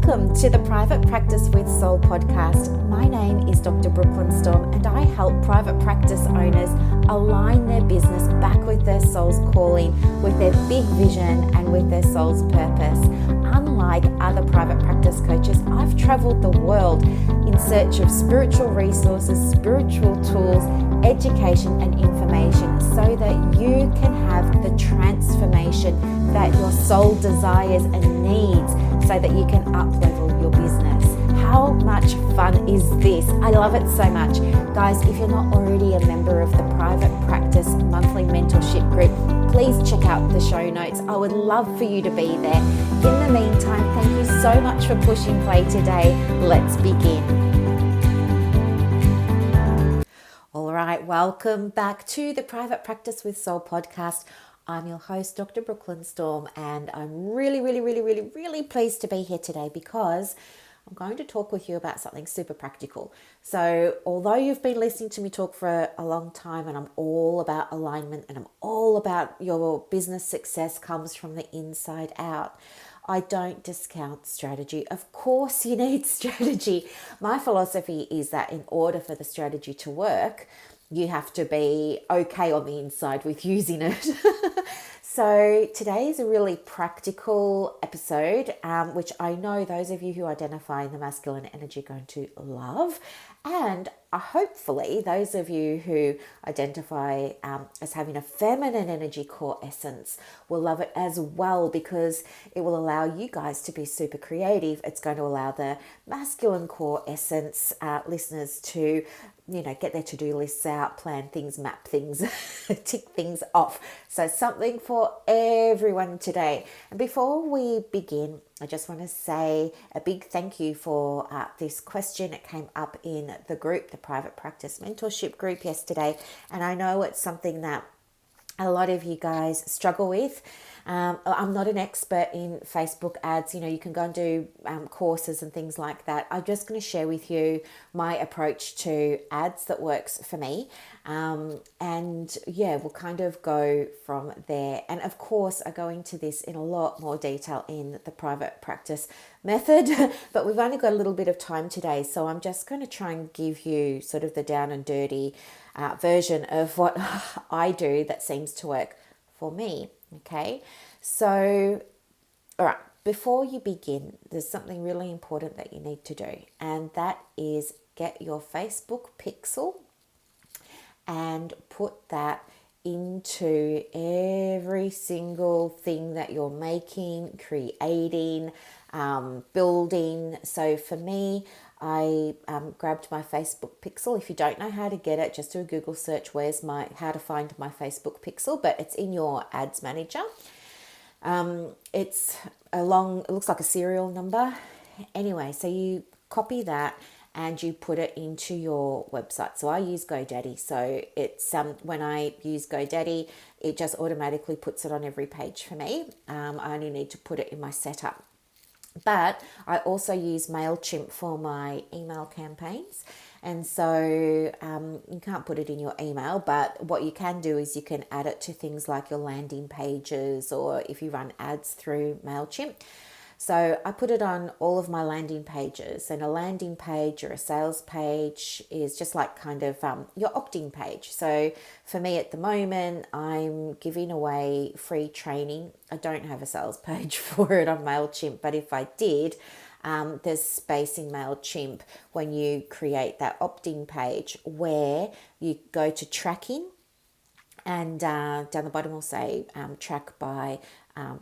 Welcome to the Private Practice with Soul podcast. My name is Dr. Brooklyn Storme, and I help private practice owners align their business back with their soul's calling, with their big vision and with their soul's purpose. Unlike other private practice coaches, I've traveled the world in search of spiritual resources, spiritual tools, education and information so that you can have the transformation that your soul desires and needs so that you can up-level your business. How much fun is this? I love it so much. Guys, if you're not already a member of the Private Practice Monthly Mentorship Group, please check out the show notes. I would love for you to be there. In the meantime, thank you so much for pushing play today. Let's begin. All right, welcome back to the Private Practice with Soul podcast. I'm your host, Dr. Brooklyn Storme, and I'm really pleased to be here today because I'm going to talk with you about something super practical. So although you've been listening to me talk for a long time, and I'm all about alignment and I'm all about your business success comes from the inside out, I don't discount strategy. Of course you need strategy. My philosophy is that in order for the strategy to work, you have to be okay on the inside with using it. So today is a really practical episode, which I know those of you who identify in the masculine energy are going to love. And hopefully those of you who identify as having a feminine energy core essence will love it as well, because it will allow you guys to be super creative. It's going to allow the masculine core essence listeners to get their to-do lists out, plan things, map things, tick things off. So something for everyone today. And before we begin, I just want to say a big thank you for this question. It came up in the group, the Private Practice Mentorship group yesterday. And I know it's something that a lot of you guys struggle with. I'm not an expert in Facebook ads. You can go and do courses and things like that. I'm just going to share with you my approach to ads that works for me. And we'll kind of go from there. And of course, I go into this in a lot more detail in the private practice method, but we've only got a little bit of time today. So I'm just going to try and give you sort of the down and dirty version of what I do that seems to work for me. Okay, so all right, before you begin, there's something really important that you need to do, and that is get your Facebook pixel and put that into every single thing that you're making, creating, building. So for me, I grabbed my Facebook pixel. If you don't know how to get it, just do a Google search, how to find my Facebook pixel, but it's in your ads manager. It looks like a serial number. Anyway, so you copy that and you put it into your website. So I use GoDaddy. So it's when I use GoDaddy, it just automatically puts it on every page for me. I only need to put it in my setup. But I also use MailChimp for my email campaigns. And so you can't put it in your email, but what you can do is you can add it to things like your landing pages, or if you run ads through MailChimp. So I put it on all of my landing pages, and a landing page or a sales page is just like kind of your opt-in page. So for me at the moment, I'm giving away free training. I don't have a sales page for it on MailChimp, but if I did, there's space in MailChimp when you create that opt-in page where you go to tracking, and down the bottom will say track by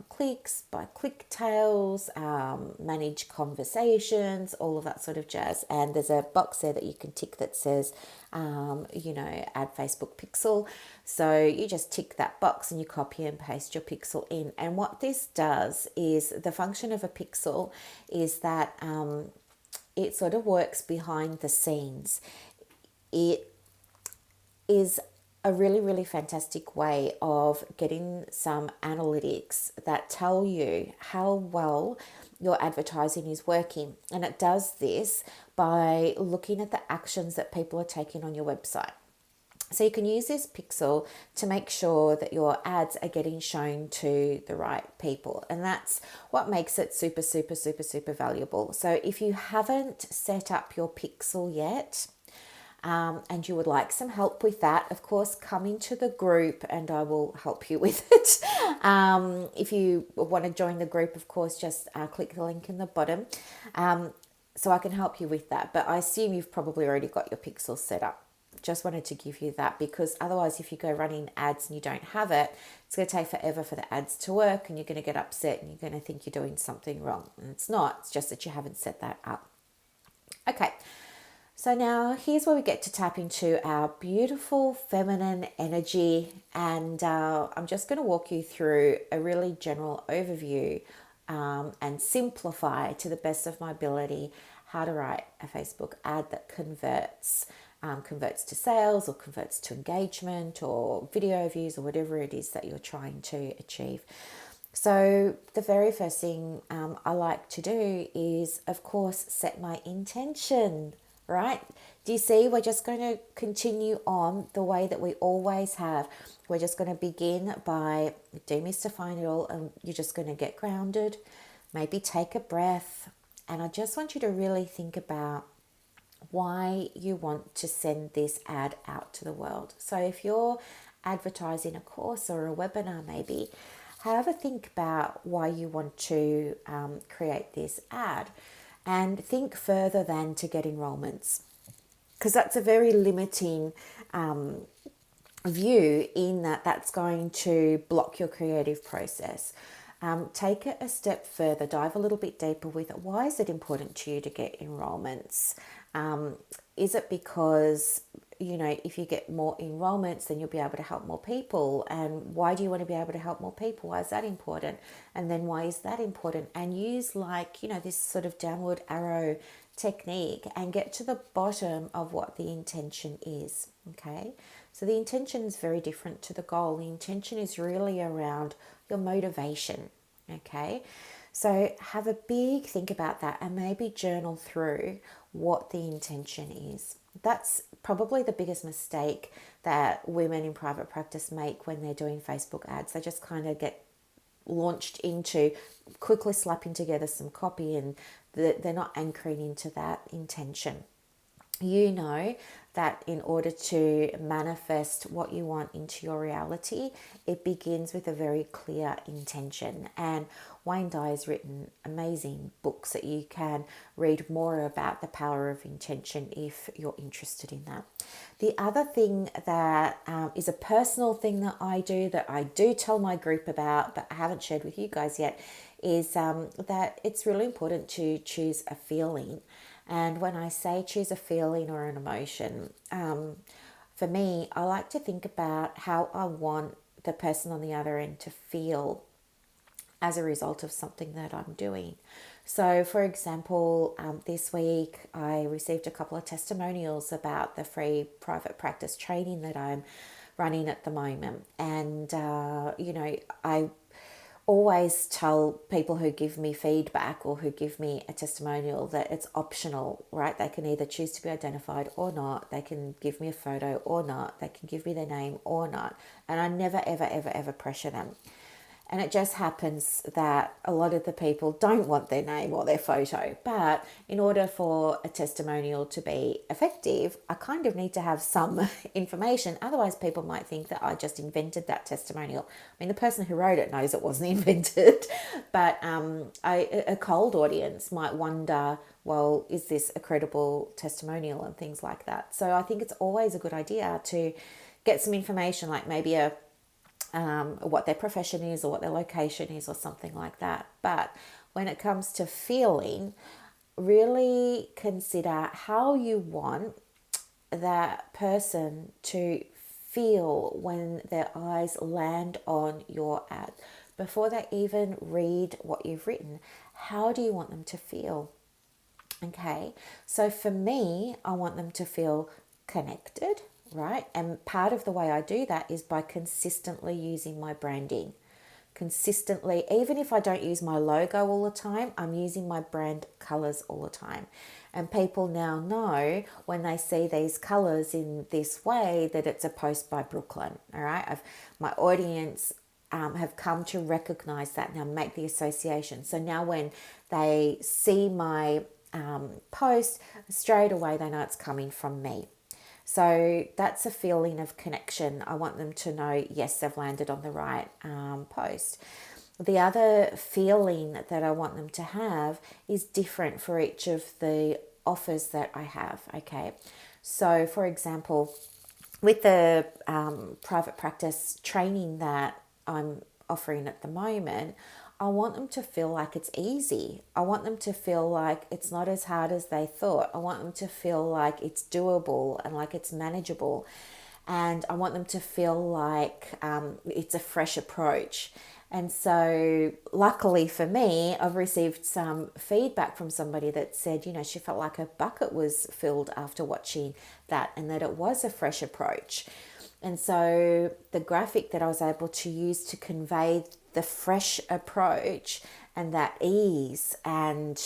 clicks, by click tails, manage conversations, all of that sort of jazz. And there's a box there that you can tick that says, add Facebook pixel. So you just tick that box and you copy and paste your pixel in. And what this does is, the function of a pixel is that it sort of works behind the scenes. It is a really fantastic way of getting some analytics that tell you how well your advertising is working. And it does this by looking at the actions that people are taking on your website. So you can use this pixel to make sure that your ads are getting shown to the right people. And that's what makes it super, super, super, super valuable. So if you haven't set up your pixel yet, and you would like some help with that, of course, come into the group and I will help you with it. If you want to join the group, of course, just click the link in the bottom, so I can help you with that. But I assume you've probably already got your pixel set up. Just wanted to give you that, because otherwise if you go running ads and you don't have it, it's going to take forever for the ads to work and you're going to get upset and you're going to think you're doing something wrong. And it's not, it's just that you haven't set that up. Okay. So now here's where we get to tap into our beautiful feminine energy, and I'm just going to walk you through a really general overview and simplify to the best of my ability how to write a Facebook ad that converts to sales or converts to engagement or video views or whatever it is that you're trying to achieve. So the very first thing I like to do is, of course, set my intention, right? Do you see? We're just going to continue on the way that we always have. We're just going to begin by demystifying it all, and you're just going to get grounded, maybe take a breath, and I just want you to really think about why you want to send this ad out to the world. So if you're advertising a course or a webinar, maybe have a think about why you want to create this ad, and think further than to get enrollments, because that's a very limiting view, in that that's going to block your creative process. Take it a step further, dive a little bit deeper with it. Why is it important to you to get enrollments? Is it because, if you get more enrollments, then you'll be able to help more people? And why do you want to be able to help more people? Why is that important? And then why is that important? And use this sort of downward arrow technique and get to the bottom of what the intention is. Okay. So the intention is very different to the goal. The intention is really around your motivation. Okay. So have a big think about that and maybe journal through what the intention is. That's probably the biggest mistake that women in private practice make when they're doing Facebook ads. They just kind of get launched into quickly slapping together some copy, and they're not anchoring into that intention. You know that in order to manifest what you want into your reality, it begins with a very clear intention. And Wayne Dyer has written amazing books that you can read more about the power of intention if you're interested in that. The other thing that is a personal thing that I do tell my group about, but I haven't shared with you guys yet, is that it's really important to choose a feeling. And when I say choose a feeling or an emotion, for me, I like to think about how I want the person on the other end to feel as a result of something that I'm doing. So, for example, this week I received a couple of testimonials about the free private practice training that I'm running at the moment. And, I always tell people who give me feedback or who give me a testimonial that it's optional, right? They can either choose to be identified or not. They can give me a photo or not. They can give me their name or not. And I never, ever, ever, ever pressure them. And it just happens that a lot of the people don't want their name or their photo. But in order for a testimonial to be effective, I kind of need to have some information. Otherwise, people might think that I just invented that testimonial. I mean, the person who wrote it knows it wasn't invented. But a cold audience might wonder, well, is this a credible testimonial and things like that. So I think it's always a good idea to get some information, like maybe what their profession is or what their location is or something like that. But when it comes to feeling, really consider how you want that person to feel when their eyes land on your ad. Before they even read what you've written, how do you want them to feel? Okay, so for me, I want them to feel connected, right? And part of the way I do that is by consistently using my branding. consistently, even if I don't use my logo all the time, I'm using my brand colors all the time. And people now know when they see these colors in this way that it's a post by Brooklyn. All right. My audience have come to recognize that now, make the association. So now when they see my post, straight away they know it's coming from me. So that's a feeling of connection. I want them to know, yes, they've landed on the right post. The other feeling that I want them to have is different for each of the offers that I have. Okay. So, for example, with the private practice training that I'm offering at the moment, I want them to feel like it's easy. I want them to feel like it's not as hard as they thought. I want them to feel like it's doable and like it's manageable. And I want them to feel like it's a fresh approach. And so, luckily for me, I've received some feedback from somebody that said, she felt like her bucket was filled after watching that and that it was a fresh approach. And so, the graphic that I was able to use to convey the fresh approach and that ease and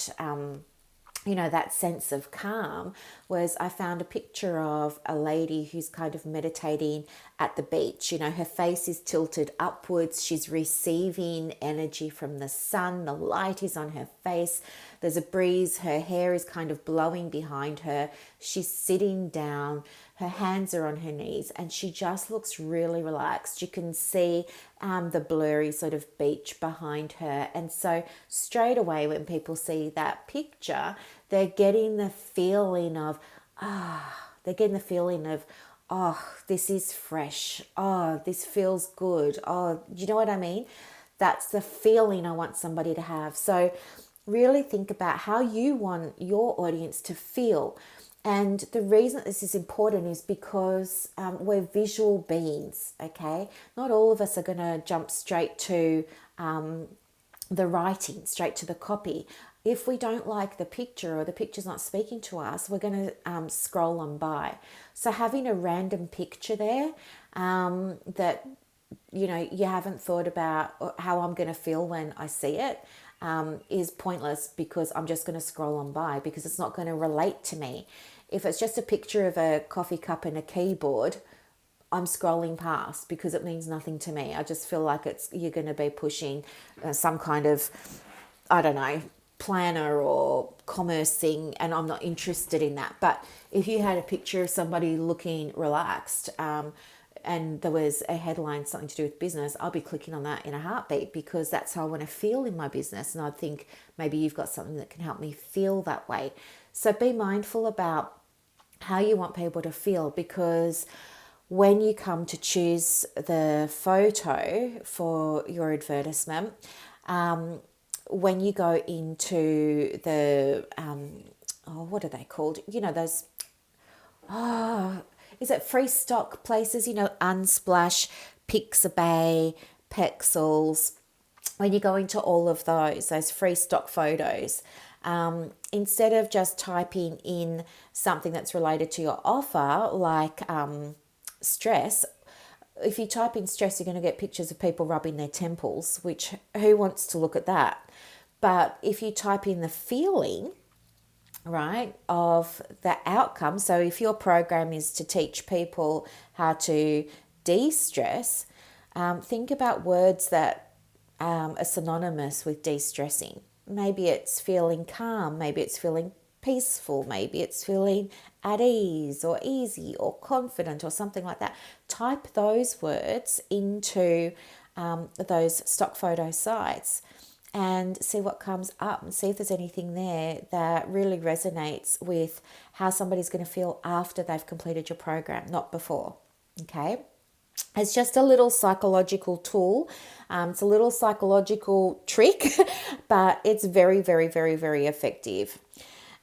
that sense of calm was I found a picture of a lady who's kind of meditating at the beach. Her face is tilted upwards. She's receiving energy from the sun. The light is on her face. There's a breeze. Her hair is kind of blowing behind her. She's sitting down. Her hands are on her knees and she just looks really relaxed. You can see the blurry sort of beach behind her. And so straight away when people see that picture, they're getting the feeling of, this is fresh. Oh, this feels good. Oh, you know what I mean? That's the feeling I want somebody to have. So really think about how you want your audience to feel. And the reason this is important is because we're visual beings, okay? Not all of us are going to jump straight to the writing, straight to the copy. If we don't like the picture or the picture's not speaking to us, we're going to scroll on by. So having a random picture there that, you haven't thought about how I'm going to feel when I see it is pointless because I'm just going to scroll on by because it's not going to relate to me. If it's just a picture of a coffee cup and a keyboard, I'm scrolling past because it means nothing to me. I just feel like you're going to be pushing some kind of, I don't know, planner or commerce thing, and I'm not interested in that. But if you had a picture of somebody looking relaxed and there was a headline, something to do with business, I'll be clicking on that in a heartbeat because that's how I want to feel in my business. And I think maybe you've got something that can help me feel that way. So be mindful about how you want people to feel, because when you come to choose the photo for your advertisement, when you go into the, what are they called? Those, is it free stock places? Unsplash, Pixabay, Pexels. When you go into all of those free stock photos, instead of just typing in something that's related to your offer, like stress, if you type in stress, you're going to get pictures of people rubbing their temples, which who wants to look at that? But if you type in the feeling, right, of the outcome, so if your program is to teach people how to de-stress, think about words that are synonymous with de-stressing. Maybe it's feeling calm, maybe it's feeling peaceful, maybe it's feeling at ease or easy or confident or something like that. Type those words into those stock photo sites and see what comes up and see if there's anything there that really resonates with how somebody's going to feel after they've completed your program, not before. Okay. It's just a little psychological tool. It's a little psychological trick, but it's very, very, very, very effective.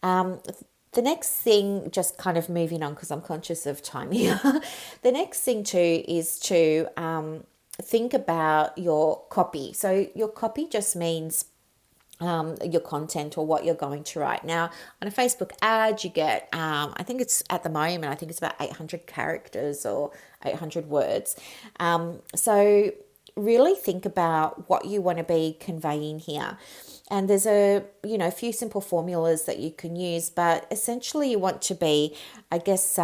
The next thing, just kind of moving on because I'm conscious of time here. The next thing too is to think about your copy. So your copy just means your content or what you're going to write. Now, on a Facebook ad, you get, I think it's at the moment, I think it's about 800 characters or 800 words. So really think about what you want to be conveying here. And there's a few simple formulas that you can use, but essentially you want to be, I guess,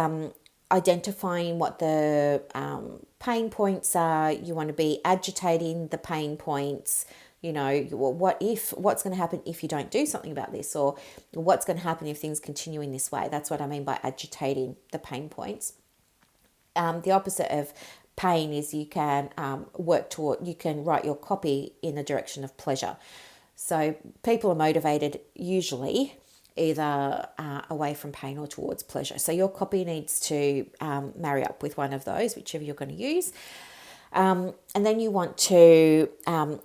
identifying what the pain points are. You want to be agitating the pain points. What's going to happen if you don't do something about this, or what's going to happen if things continue in this way. That's what I mean by agitating the pain points. The opposite of pain is you can you can write your copy in the direction of pleasure. So people are motivated usually either away from pain or towards pleasure. So your copy needs to marry up with one of those, whichever you're going to use. And then you want to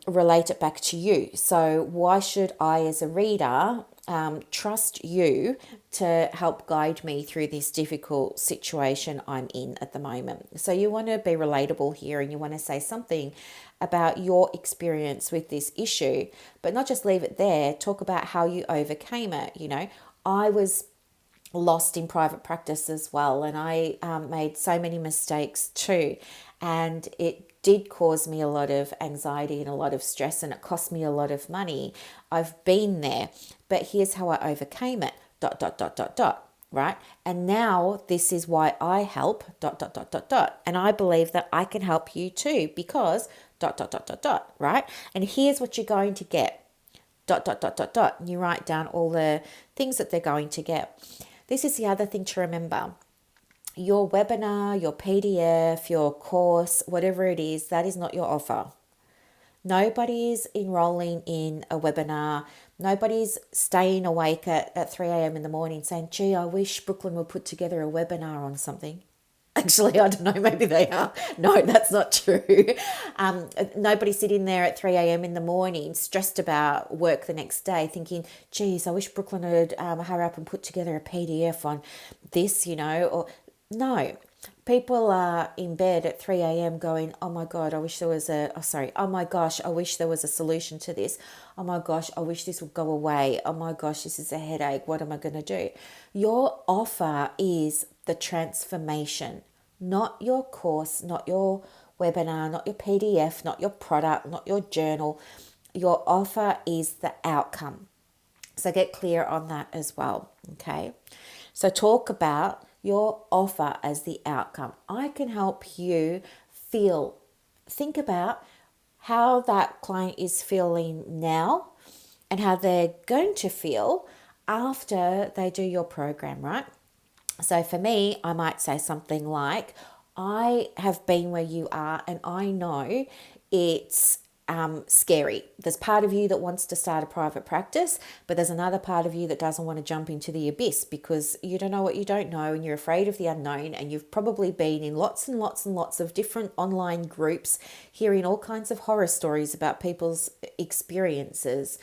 relate it back to you. So why should I, as a reader, trust you to help guide me through this difficult situation I'm in at the moment? So you want to be relatable here, and you want to say something about your experience with this issue, but not just leave it there. Talk about how you overcame it. I was lost in private practice as well, and I made so many mistakes too, and it did cause me a lot of anxiety and a lot of stress, and it cost me a lot of money. I've been there, but here's how I overcame it, ... right? And now this is why I help ... and I believe that I can help you too, because ... right? And here's what you're going to get ... and you write down all the things that they're going to get. This is the other thing to remember. Your webinar, your PDF, your course, whatever it is, that is not your offer. Nobody's enrolling in a webinar. Nobody's staying awake at 3 a.m. in the morning saying, gee, I wish Brooklyn would put together a webinar on something. Actually, I don't know, maybe they are. No, that's not true. Nobody's sitting there at 3 a.m. in the morning stressed about work the next day thinking, geez, I wish Brooklyn would hurry up and put together a PDF on this, or no. People are in bed at 3 a.m. going, oh my God, I wish there was oh my gosh, I wish there was a solution to this. Oh my gosh, I wish this would go away. Oh my gosh, this is a headache. What am I going to do? Your offer is the transformation, not your course, not your webinar, not your PDF, not your product, not your journal. Your offer is the outcome. So get clear on that as well, okay? So talk about your offer as the outcome. I can help you think about how that client is feeling now and how they're going to feel after they do your program, right? So for me, I might say something like, I have been where you are, and I know it's scary. There's part of you that wants to start a private practice, but there's another part of you that doesn't want to jump into the abyss because you don't know what you don't know, and you're afraid of the unknown, and you've probably been in lots and lots and lots of different online groups hearing all kinds of horror stories about people's experiences.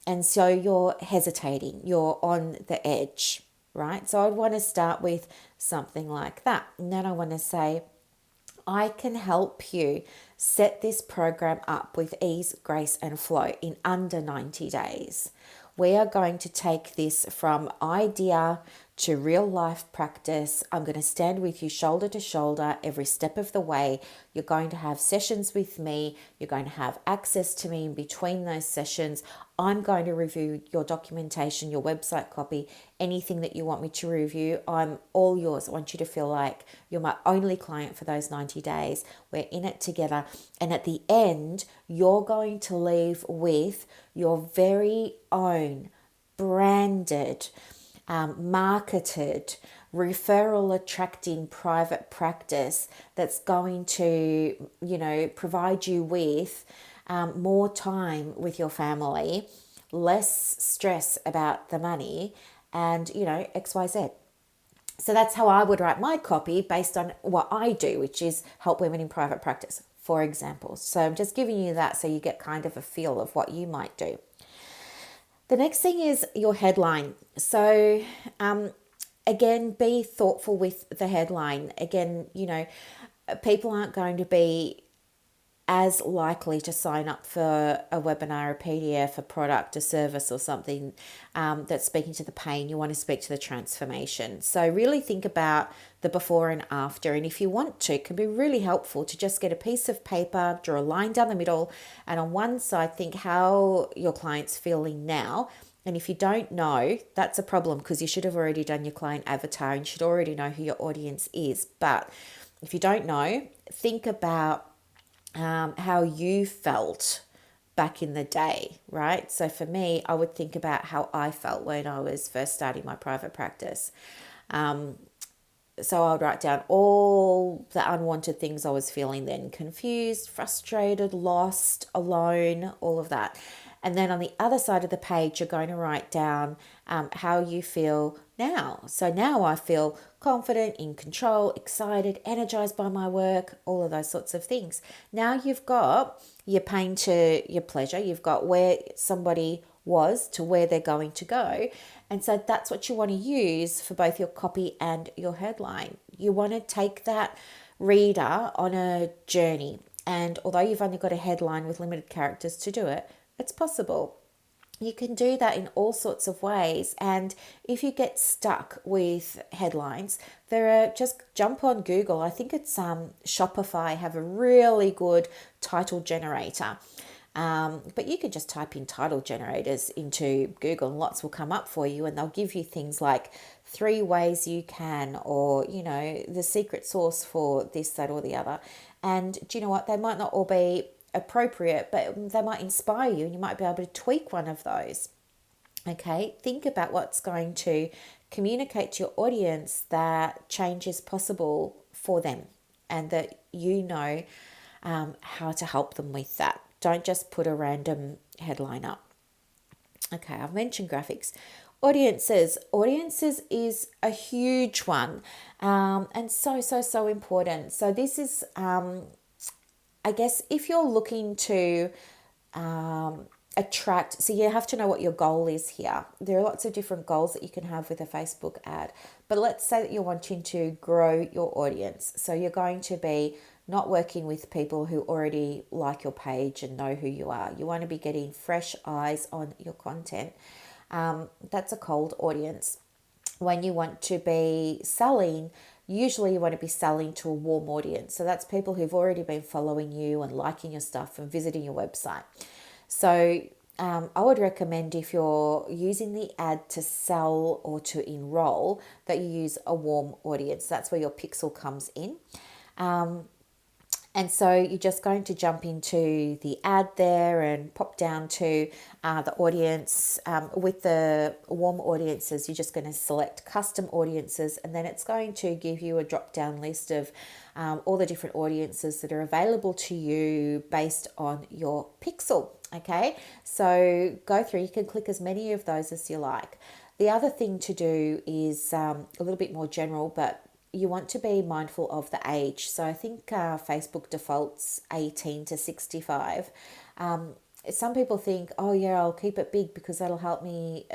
And so you're hesitating, you're on the edge, right? So I'd want to start with something like that. And then I want to say, I can help you set this program up with ease, grace, and flow in under 90 days. We are going to take this from idea to real life practice. I'm going to stand with you shoulder to shoulder every step of the way. You're going to have sessions with me. You're going to have access to me in between those sessions. I'm going to review your documentation, your website copy, anything that you want me to review. I'm all yours. I want you to feel like you're my only client for those 90 days. We're in it together. And at the end, you're going to leave with your very own branded, marketed, referral attracting private practice that's going to, provide you with more time with your family, less stress about the money, and, XYZ. So that's how I would write my copy based on what I do, which is help women in private practice, for example. So I'm just giving you that so you get kind of a feel of what you might do. The next thing is your headline. So again, be thoughtful with the headline. Again, people aren't going to be as likely to sign up for a webinar, a PDF, a product, a service, or something that's speaking to the pain. You want to speak to the transformation. So really think about the before and after. And if you want to, it can be really helpful to just get a piece of paper, draw a line down the middle, and on one side, think how your client's feeling now. And if you don't know, that's a problem, because you should have already done your client avatar and you should already know who your audience is. But if you don't know, think about how you felt back in the day, right? So for me, I would think about how I felt when I was first starting my private practice. So I would write down all the unwanted things I was feeling then: confused, frustrated, lost, alone, all of that. And then on the other side of the page, you're going to write down how you feel now. So now I feel confident, in control, excited, energized by my work, all of those sorts of things. Now you've got your pain to your pleasure. You've got where somebody was to where they're going to go. And so that's what you want to use for both your copy and your headline. You want to take that reader on a journey. And although you've only got a headline with limited characters to do it, it's possible. You can do that in all sorts of ways. And if you get stuck with headlines, just jump on Google. I think it's Shopify have a really good title generator. But you can just type in title generators into Google and lots will come up for you, and they'll give you things like 3 ways you can, or, the secret sauce for this, that, or the other. And do you know what? They might not all be appropriate, but they might inspire you and you might be able to tweak one of those. Okay, think about what's going to communicate to your audience that change is possible for them, and that how to help them with that. Don't just put a random headline up. Okay, I've mentioned graphics. Audiences is a huge one, and so important. So this is, I guess, if you're looking to attract, so you have to know what your goal is here. There are lots of different goals that you can have with a Facebook ad, but let's say that you're wanting to grow your audience. So you're going to be not working with people who already like your page and know who you are. You want to be getting fresh eyes on your content. That's a cold audience. When you want to be selling, usually you want to be selling to a warm audience. So that's people who've already been following you and liking your stuff and visiting your website. So I would recommend, if you're using the ad to sell or to enroll, that you use a warm audience. That's where your pixel comes in. And so you're just going to jump into the ad there and pop down to the audience. With the warm audiences, you're just going to select custom audiences, and then it's going to give you a drop-down list of all the different audiences that are available to you based on your pixel. Okay, so go through. You can click as many of those as you like. The other thing to do is a little bit more general, but you want to be mindful of the age. So I think Facebook defaults 18 to 65. Some people think, oh yeah, I'll keep it big because that'll help me,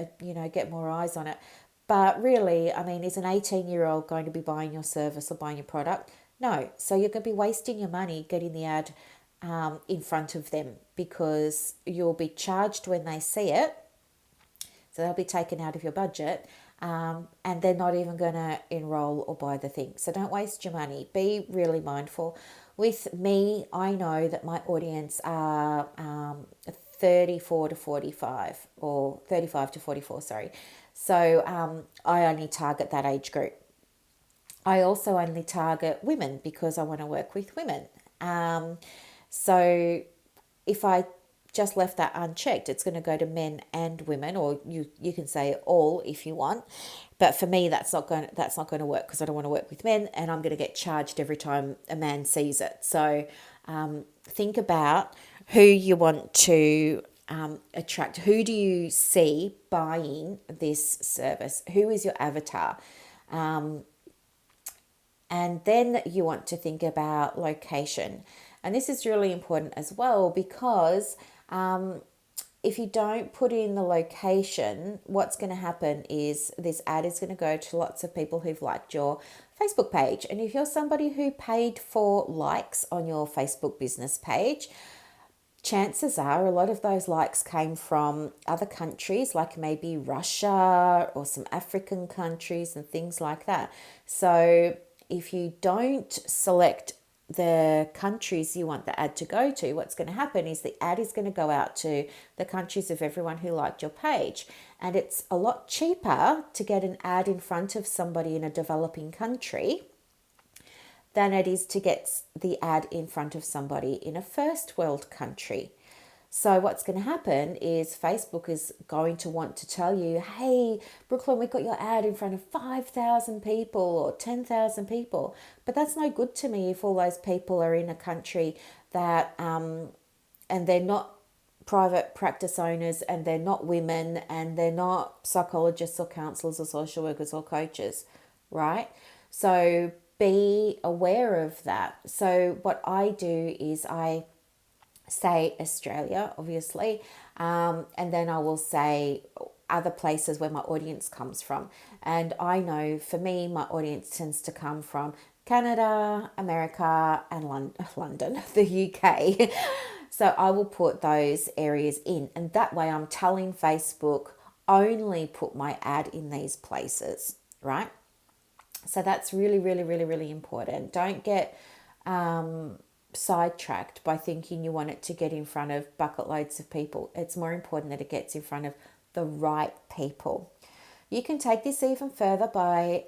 get more eyes on it. But really, I mean, is an 18-year-old going to be buying your service or buying your product? No. So you're going to be wasting your money getting the ad in front of them, because you'll be charged when they see it. So they'll be taken out of your budget. And they're not even going to enroll or buy the thing. So don't waste your money. Be really mindful. With me, I know that my audience are 34 to 45, or 35 to 44, sorry. So I only target that age group. I also only target women because I want to work with women. So if I just left that unchecked, it's going to go to men and women, or you can say all if you want. But for me, that's not going to work, because I don't want to work with men, and I'm going to get charged every time a man sees it. So think about who you want to attract. Who do you see buying this service? Who is your avatar? And then you want to think about location. And this is really important as well, because if you don't put in the location, what's going to happen is this ad is going to go to lots of people who've liked your Facebook page. And if you're somebody who paid for likes on your Facebook business page, chances are a lot of those likes came from other countries, like maybe Russia or some African countries and things like that. So if you don't select the countries you want the ad to go to, what's going to happen is the ad is going to go out to the countries of everyone who liked your page. And it's a lot cheaper to get an ad in front of somebody in a developing country than it is to get the ad in front of somebody in a first world country. So what's going to happen is Facebook is going to want to tell you, hey, Brooklyn, we got your ad in front of 5,000 people or 10,000 people. But that's no good to me if all those people are in a country that, and they're not private practice owners, and they're not women, and they're not psychologists or counselors or social workers or coaches, right? So be aware of that. So what I do is I say Australia, obviously, and then I will say other places where my audience comes from. And I know for me, my audience tends to come from Canada, America, and London, the UK. So I will put those areas in, and that way I'm telling Facebook only put my ad in these places, right? So that's really, really, really, really important. Don't get sidetracked by thinking you want it to get in front of bucket loads of people. It's more important that it gets in front of the right people. You can take this even further by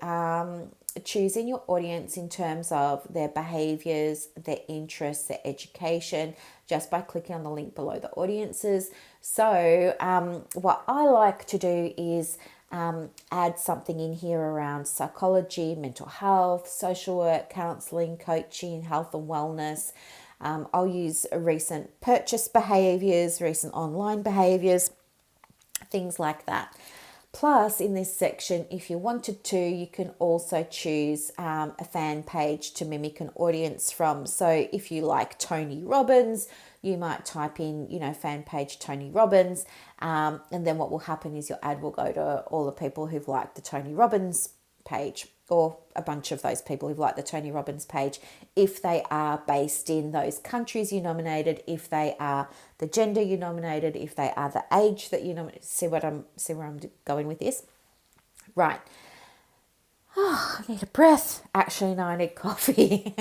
choosing your audience in terms of their behaviors, their interests, their education, just by clicking on the link below the audiences. So what I like to do is add something in here around psychology, mental health, social work, counseling, coaching, health and wellness. I'll use recent purchase behaviors, recent online behaviors, things like that. Plus, in this section, if you wanted to, you can also choose a fan page to mimic an audience from. So if you like Tony Robbins, you might type in, fan page Tony Robbins. And then what will happen is your ad will go to all the people who've liked the Tony Robbins page, or a bunch of those people who've liked the Tony Robbins page, if they are based in those countries you nominated, if they are the gender you nominated, if they are the age that you nominated. See where I'm going with this? Right. Oh, I need a breath. Actually, no, I need coffee.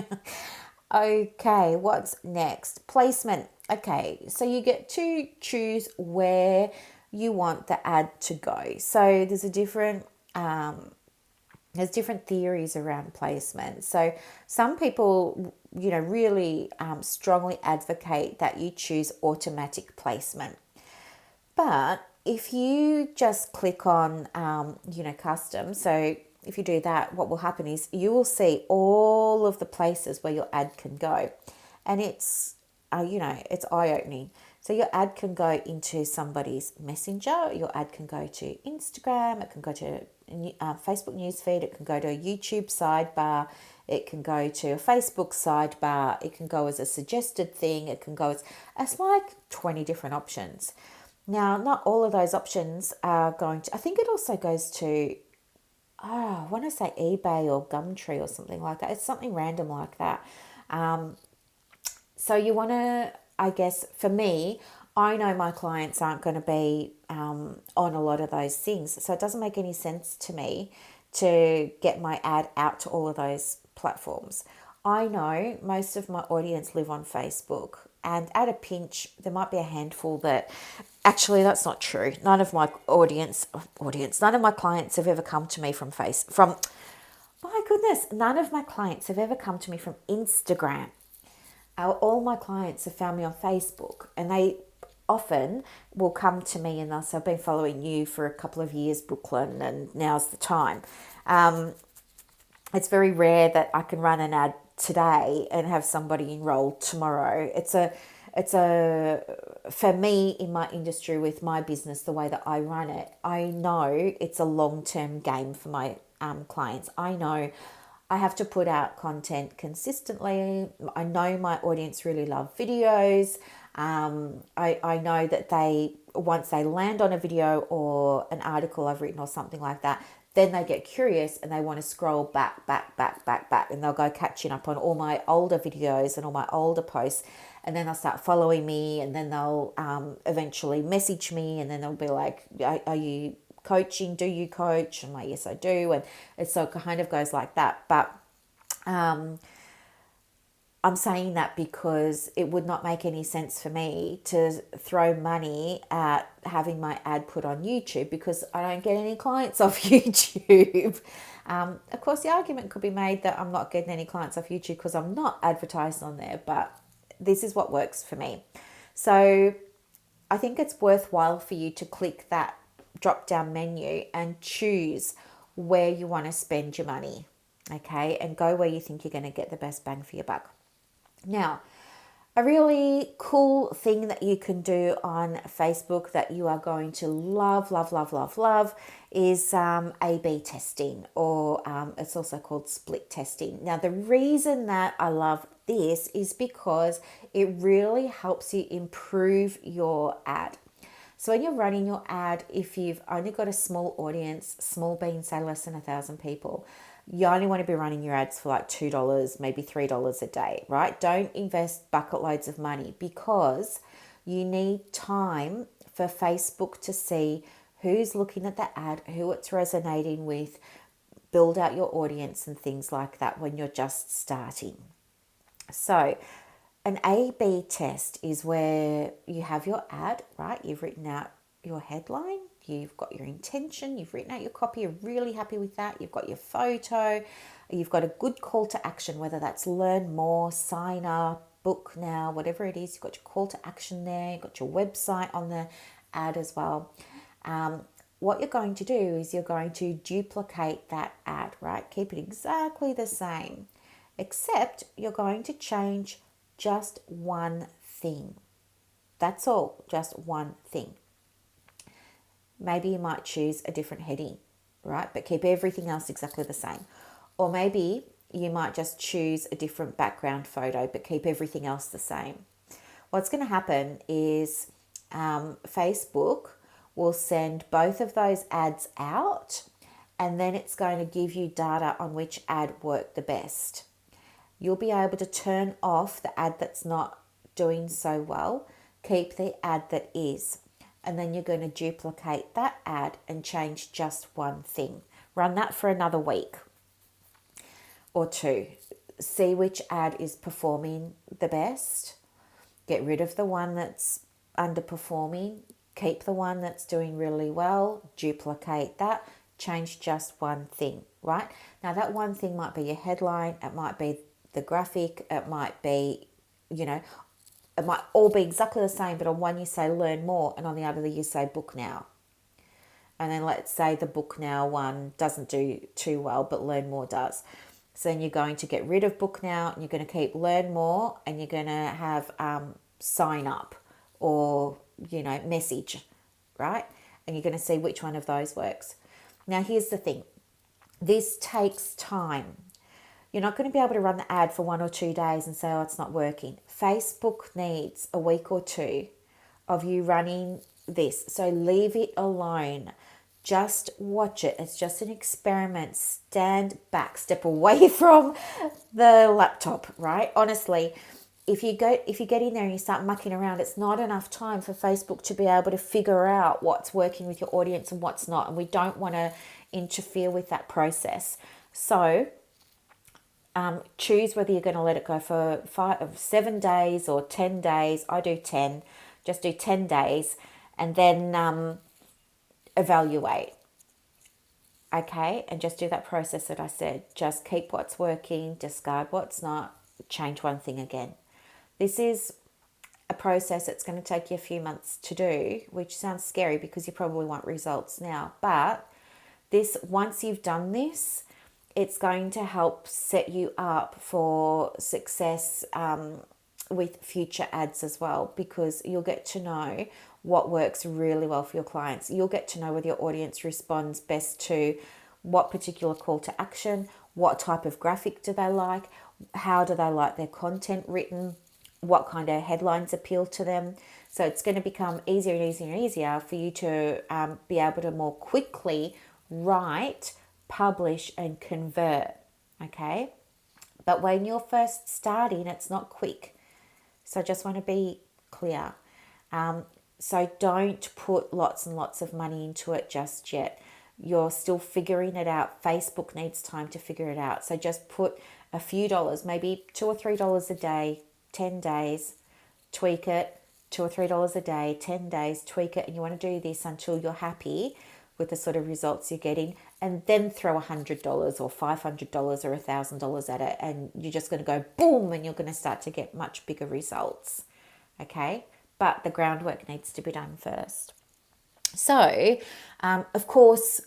Okay, what's next? Placement. Okay, so you get to choose where you want the ad to go. So there's different theories around placement. So some people, really strongly advocate that you choose automatic placement. But if you just click on, custom, so if you do that, what will happen is you will see all of the places where your ad can go. And it's eye-opening. So your ad can go into somebody's messenger, your ad can go to Instagram, it can go to Facebook newsfeed, it can go to a YouTube sidebar, it can go to a Facebook sidebar, it can go as a suggested thing, it can go as like 20 different options. Now, not all of those options are going to, I think it also goes to, I want to say eBay or Gumtree or something like that. It's something random like that. So you want to, I guess, for me, I know my clients aren't going to be on a lot of those things. So it doesn't make any sense to me to get my ad out to all of those platforms. I know most of my audience live on Facebook, and at a pinch, there might be a handful that, actually, that's not true. None of my none of my clients have ever come to me my goodness, none of my clients have ever come to me from Instagram. All my clients have found me on Facebook, and they often will come to me and they'll say, I've been following you for a couple of years, Brooklyn, and now's the time. It's very rare that I can run an ad today and have somebody enrolled tomorrow. It's a for me in my industry with my business, the way that I run it, I know it's a long-term game for my clients. I know I have to put out content consistently. I know my audience really love videos. I know that once they land on a video or an article I've written or something like that, then they get curious and they want to scroll back, and they'll go catching up on all my older videos and all my older posts, and then they'll start following me, and then they'll eventually message me, and then they'll be like, are you coaching? Do you coach? I'm like, yes, I do. And it so kind of goes like that. But I'm saying that because it would not make any sense for me to throw money at having my ad put on YouTube because I don't get any clients off YouTube. Of course, the argument could be made that I'm not getting any clients off YouTube because I'm not advertised on there, but this is what works for me. So I think it's worthwhile for you to click that drop down menu and choose where you want to spend your money, okay? And go where you think you're going to get the best bang for your buck. Now, a really cool thing that you can do on Facebook that you are going to love is A/B testing, or it's also called split testing. Now, the reason that I love this is because it really helps you improve your ad. So when you're running your ad, if you've only got a small audience, small being say less than 1,000 people, you only want to be running your ads for like $2, maybe $3 a day, right? Don't invest bucket loads of money because you need time for Facebook to see who's looking at the ad, who it's resonating with, build out your audience and things like that when you're just starting. So an A/B test is where you have your ad, right? You've written out your headline, you've got your intention, you've written out your copy, you're really happy with that, you've got your photo, you've got a good call to action, whether that's learn more, sign up, book now, whatever it is, you've got your call to action there, you've got your website on the ad as well. What you're going to do is you're going to duplicate that ad, right? Keep it exactly the same, except you're going to change just one thing. That's all, just one thing. Maybe you might choose a different heading, right? But keep everything else exactly the same. Or maybe you might just choose a different background photo, but keep everything else the same. What's going to happen is Facebook will send both of those ads out, and then it's going to give you data on which ad worked the best. You'll be able to turn off the ad that's not doing so well, keep the ad that is, and then you're going to duplicate that ad and change just one thing. Run that for another week or two. See which ad is performing the best. Get rid of the one that's underperforming. Keep the one that's doing really well. Duplicate that. Change just one thing, right? Now that one thing might be your headline. It might be the graphic. It might be, it might all be exactly the same, but on one you say learn more and on the other you say book now. And then let's say the book now one doesn't do too well, but learn more does. So then you're going to get rid of book now and you're going to keep learn more, and you're going to have sign up or, message, right? And you're going to see which one of those works. Now, here's the thing. This takes time. You're not going to be able to run the ad for 1 or 2 days and say, oh, it's not working. Facebook needs a week or two of you running this. So leave it alone. Just watch it. It's just an experiment. Stand back, step away from the laptop, right? Honestly, if you get in there and you start mucking around, it's not enough time for Facebook to be able to figure out what's working with your audience and what's not. And we don't want to interfere with that process. So choose whether you're going to let it go for 7 days or 10 days. I do 10. Just do 10 days and then evaluate. Okay, and just do that process that I said. Just keep what's working, discard what's not, change one thing again. This is a process that's going to take you a few months to do, which sounds scary because you probably want results now. But once you've done this, it's going to help set you up for success with future ads as well, because you'll get to know what works really well for your clients. You'll get to know whether your audience responds best to what particular call to action, what type of graphic do they like, how do they like their content written, what kind of headlines appeal to them. So it's going to become easier and easier and easier for you to be able to more quickly write publish, and convert, okay? But when you're first starting, it's not quick. So I just want to be clear. So don't put lots and lots of money into it just yet. You're still figuring it out. Facebook needs time to figure it out. So just put a few dollars, maybe $2 or $3 a day, 10 days, tweak it, $2 or $3 a day, 10 days, tweak it. And you want to do this until you're happy with the sort of results you're getting, and then throw $100 or $500 or $1,000 at it, and you're just going to go boom, and you're going to start to get much bigger results, okay? But the groundwork needs to be done first. So, of course,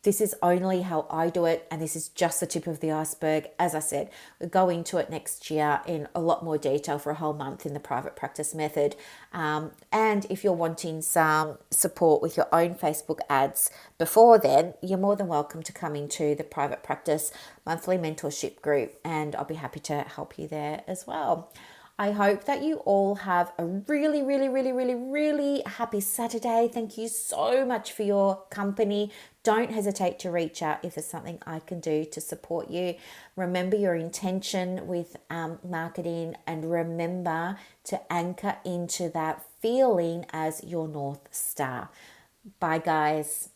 this is only how I do it, and this is just the tip of the iceberg. As I said, we'll go into it next year in a lot more detail for a whole month in the private practice method. And if you're wanting some support with your own Facebook ads before then, you're more than welcome to come into the private practice monthly mentorship group, and I'll be happy to help you there as well. I hope that you all have a really, really, really, really, really happy Saturday. Thank you so much for your company. Don't hesitate to reach out if there's something I can do to support you. Remember your intention with marketing, and remember to anchor into that feeling as your North Star. Bye, guys.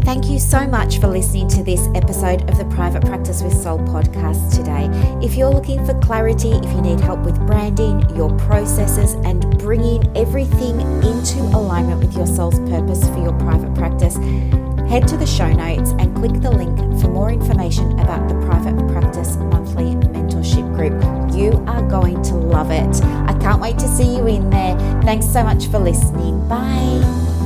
Thank you so much for listening to this episode of the Private Practice with Soul podcast today. If you're looking for clarity, if you need help with branding, your processes, and bringing everything into alignment with your soul's purpose for your private practice, head to the show notes and click the link for more information about the Private Practice Monthly Mentorship Group. You are going to love it. I can't wait to see you in there. Thanks so much for listening. Bye.